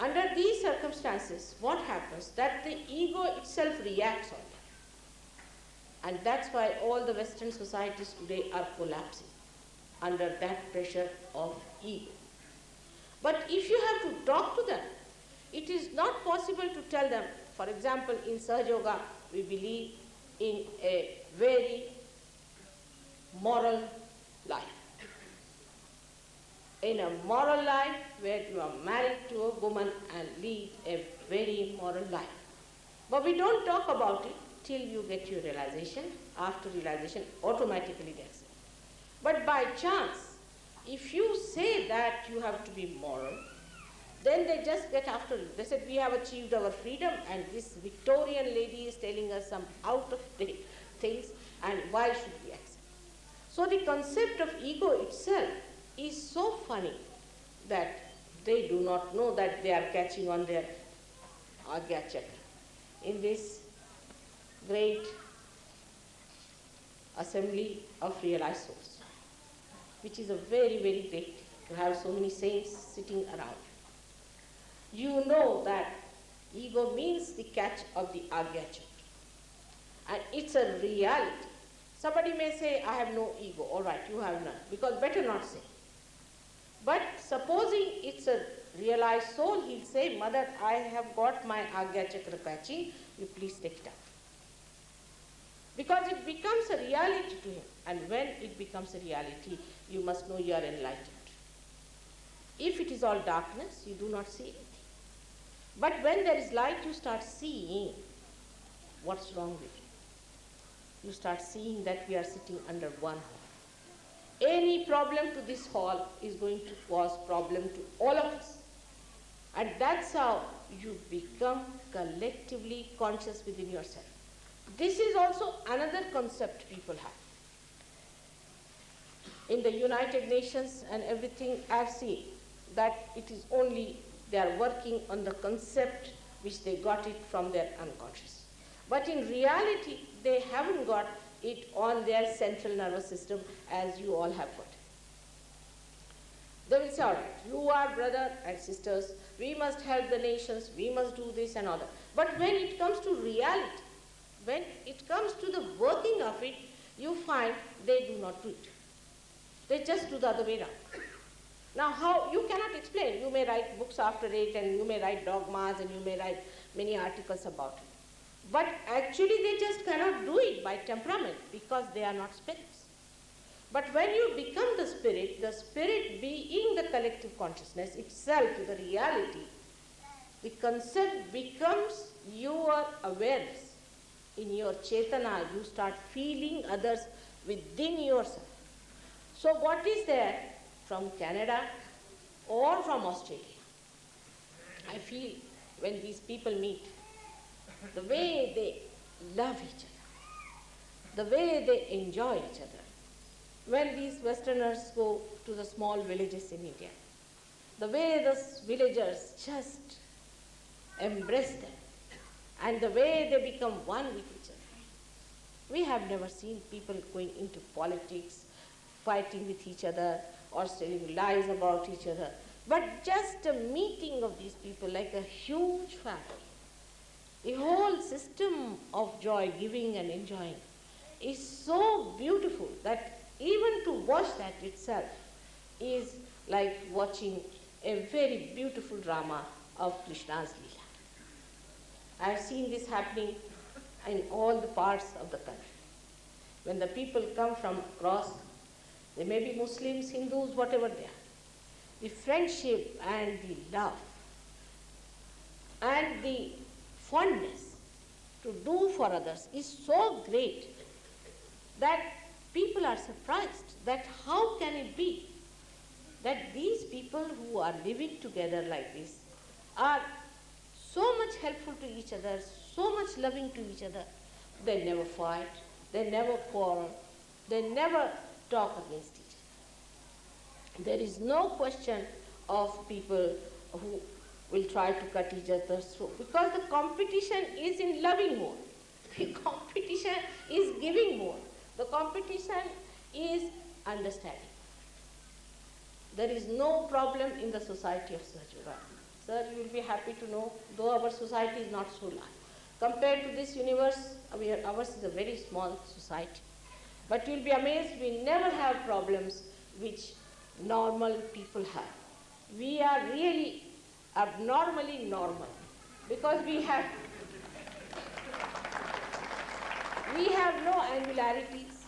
Under these circumstances, what happens? That the ego itself reacts on that. And that's why all the Western societies today are collapsing under that pressure of ego. But if you have to talk to them, it is not possible to tell them. For example, in Sahaja Yoga, we believe in a very moral life. In a moral life where you are married to a woman and lead a very moral life. But we don't talk about it till you get your realization. After realization, automatically that's it. But by chance, if you say that you have to be moral, then they just get after you. They said, we have achieved our freedom, and this Victorian lady is telling us some out-of-date things, and why should we accept? So the concept of ego itself is so funny that they do not know that they are catching on their Agya Chakra. In this great assembly of realized souls, which is a very, very great to have so many saints sitting around. You know that ego means the catch of the Agya Chakra. And it's a reality. Somebody may say, I have no ego. All right, you have none. Because better not say. But supposing it's a realized soul, he'll say, Mother, I have got my Agya Chakra catching. You please take it out. Because it becomes a reality to him. And when it becomes a reality, you must know you are enlightened. If it is all darkness, you do not see anything. But when there is light, you start seeing what's wrong with you. You start seeing that we are sitting under one hall. Any problem to this hall is going to cause problem to all of us. And that's how you become collectively conscious within yourself. This is also another concept people have. In the United Nations and everything, I've seen that it is only they are working on the concept which they got it from their unconscious. But in reality, they haven't got it on their central nervous system as you all have got. They will say, all right, you are brother and sisters, we must help the nations, we must do this and all that. But when it comes to reality, when it comes to the working of it, you find they do not do it. They just do the other way around. Now how, you cannot explain. You may write books after it, and you may write dogmas, and you may write many articles about it. But actually they just cannot do it by temperament because they are not spirits. But when you become the spirit being the collective consciousness itself, the reality, the concept becomes your awareness. In your Chetana, you start feeling others within yourself. So what is there from Canada or from Australia? I feel when these people meet, the way they love each other, the way they enjoy each other. When these Westerners go to the small villages in India, the way those villagers just embrace them, and the way they become one with each other. We have never seen people going into politics, fighting with each other, or telling lies about each other. But just a meeting of these people like a huge family. The whole system of joy, giving and enjoying is so beautiful that even to watch that itself is like watching a very beautiful drama of Krishna's Leela. I have seen this happening in all the parts of the country. When the people come from across, they may be Muslims, Hindus, whatever they are. The friendship and the love and the fondness to do for others is so great that people are surprised that how can it be that these people who are living together like this are so much helpful to each other, so much loving to each other. They never fight, they never quarrel, they never talk against each other. There is no question of people who will try to cut each other's throat, because the competition is in loving mode. The competition is giving mode. The competition is understanding. There is no problem in the society of Sahaja Yoga. Sir, you will be happy to know, though our society is not so large. Compared to this universe, ours is a very small society. But you will be amazed, we never have problems which normal people have. We are really abnormally normal because we have no angularities,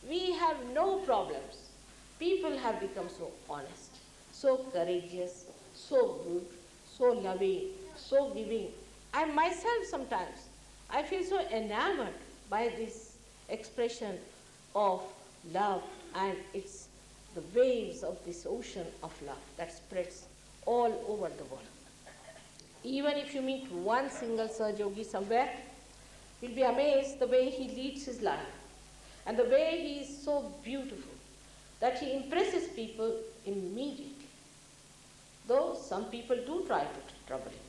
we have no problems. People have become so honest, so courageous, so good, so loving, so giving. I myself sometimes, I feel so enamored by this expression of love, and it's the waves of this ocean of love that spreads all over the world. Even if you meet one single Sahajogi somewhere, you'll be amazed the way he leads his life and the way he is so beautiful that he impresses people immediately. Though some people do try to trouble him.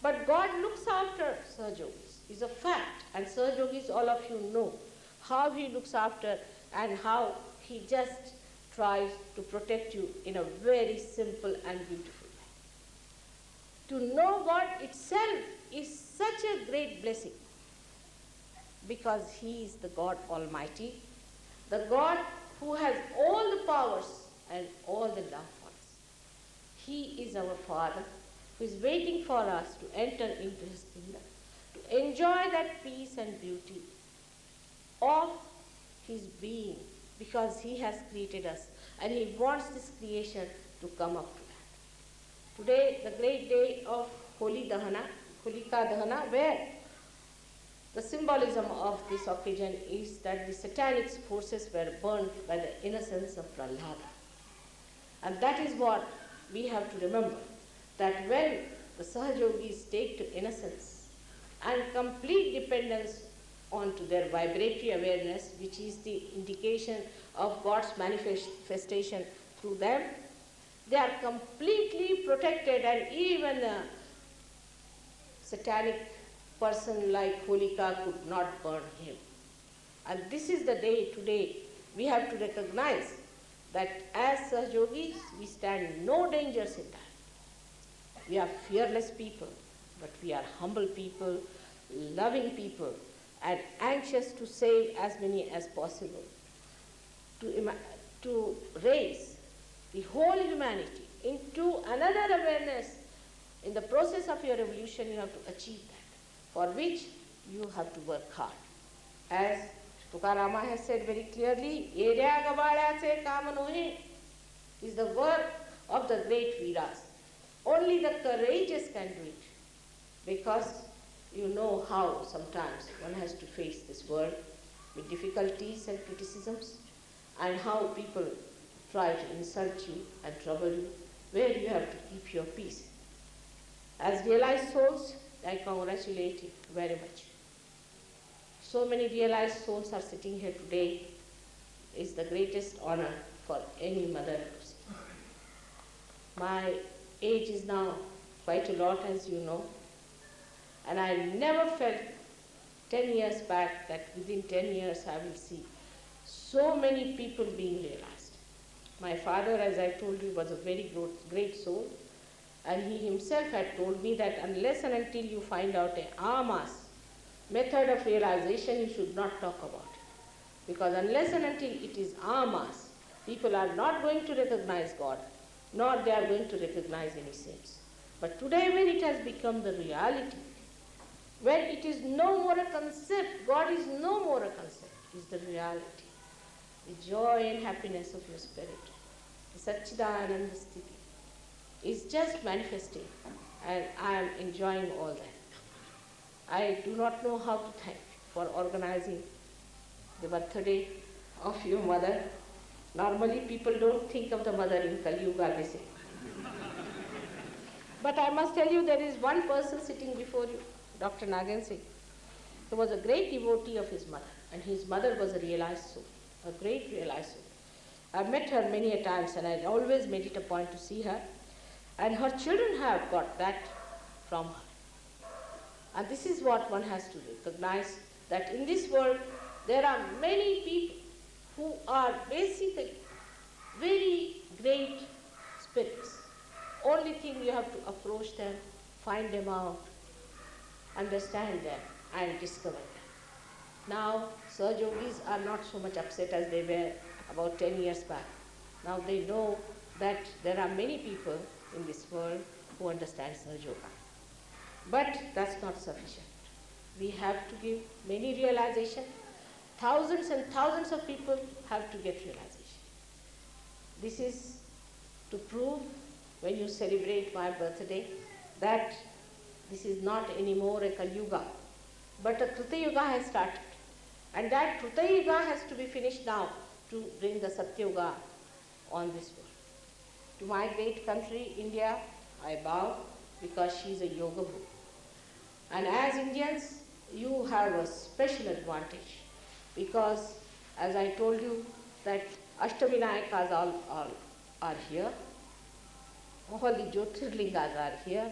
But God looks after Sahajogis, is a fact, and Sahajogis, all of you know how he looks after and how he just tries to protect you in a very simple and beautiful way. To know God itself is such a great blessing because he is the God Almighty, the God who has all the powers and all the love for us. He is our Father who is waiting for us to enter into his kingdom, to enjoy that peace and beauty of his being, because he has created us and he wants this creation to come up to that. Today, the great day of Holi Dahana, Holika Dahana, where the symbolism of this occasion is that the satanic forces were burnt by the innocence of Prahlada. And that is what we have to remember, that when the Sahajogis take to innocence and complete dependence onto their vibratory awareness, which is the indication of God's manifestation through them, they are completely protected, and even a satanic person like Holika could not burn him. And this is the day today we have to recognize that as Sahajogis we stand no dangers in that. We are fearless people, but we are humble people, loving people, and anxious to save as many as possible, to raise the whole humanity into another awareness. In the process of your evolution, you have to achieve that, for which you have to work hard. As Tukarama has said very clearly, "Yerya gabadya se kaam nohe" is the work of the great Veeras. Only the courageous can do it, because you know how sometimes one has to face this world with difficulties and criticisms, and how people try to insult you and trouble you, where you have to keep your peace. As realized souls, I congratulate you very much. So many realized souls are sitting here today. It's the greatest honor for any mother to see. My age is now quite a lot, as you know, and I never felt 10 years back that within 10 years I will see so many people being realized. My father, as I told you, was a very great soul, and he himself had told me that unless and until you find out a amas method of realization, you should not talk about it. Because unless and until it is amas, people are not going to recognize God, nor they are going to recognize any saints. But today, when it has become the reality, when it is no more a concept, God is no more a concept, it is the reality, the joy and happiness of your spirit, the Satchidananda Sthiti is just manifesting, and I am enjoying all that. I do not know how to thank you for organizing the birthday of your mother. Normally people don't think of the mother in Kali Yuga, they say. But I must tell you, there is one person sitting before you, Dr. Nagen Singh, who was a great devotee of his mother, and his mother was a realized soul, a great realized soul. I've met her many a times, and I always made it a point to see her, and her children have got that from her. And this is what one has to recognize, that in this world there are many people who are basically very great spirits, Only thing you have to approach them, find them out, understand them, and discover them. Now, Sahaj Yogis are not so much upset as they were about 10 years back. Now they know that there are many people in this world who understand Sahaj Yoga. But that's not sufficient. We have to give many realization. Thousands and thousands of people have to get realization. This is to prove when you celebrate my birthday that this is not anymore a Kali Yuga, but a Krita Yuga has started. And that Krita Yuga has to be finished now to bring the Satya Yuga on this world. To my great country, India, I bow because she is a yoga book. And as Indians, you have a special advantage because, as I told you, that Ashtavinayakas all are here, all the Jyotirlingas are here,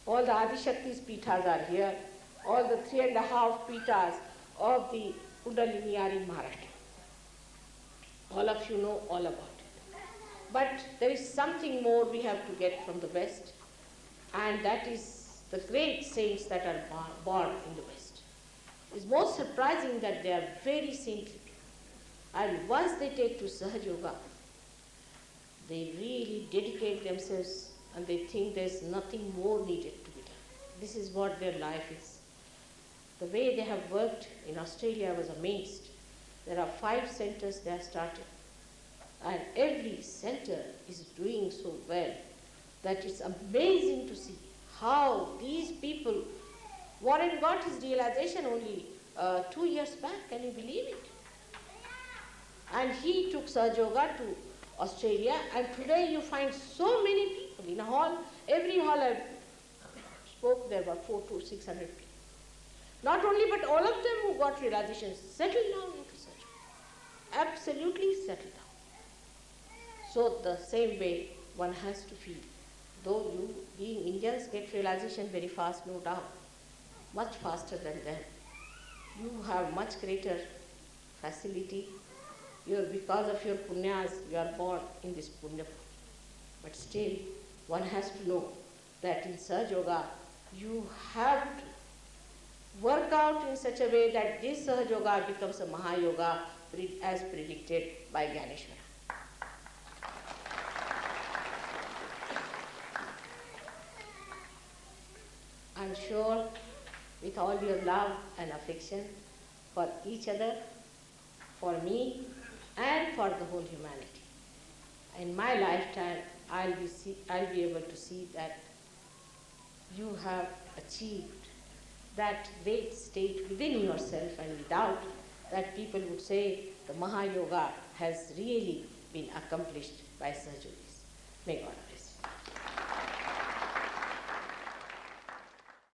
all the Adishakti's Pithas are here, all the 3.5 Pithas of the Kundalini are in Maharashtra. All of you know all about it. But there is something more we have to get from the West, and that is the great saints that are born in the West. It's most surprising that they are very saintly. And once they take to Sahaj Yoga, they really dedicate themselves and they think there's nothing more needed to be done. This is what their life is. The way they have worked in Australia, I was amazed. There are 5 centers they have started. And every center is doing so well that it's amazing to see how these people, Warren got his realization only 2 years back, can you believe it? And he took Sahaj Yoga to Australia, and today you find so many people in a hall. Every hall I spoke, there were 400 to 600 people. Not only, but all of them who got realization settled down into Sahaj Yoga. Absolutely settled down. So the same way one has to feel. Though you, being Indians, get realization very fast, no doubt, much faster than them. You have much greater facility. Because of your punyas, you are born in this punya. But still, one has to know that in Sahaj Yoga, you have to work out in such a way that this Sahaj Yoga becomes a Mahayoga as predicted by Gyaneshwara. I'm sure with all your love and affection for each other, for me, and for the whole humanity. In my lifetime, I'll be able to see that you have achieved that great state within yourself, and without that people would say the Mahayoga has really been accomplished by Sahaj Yogis. May God bless.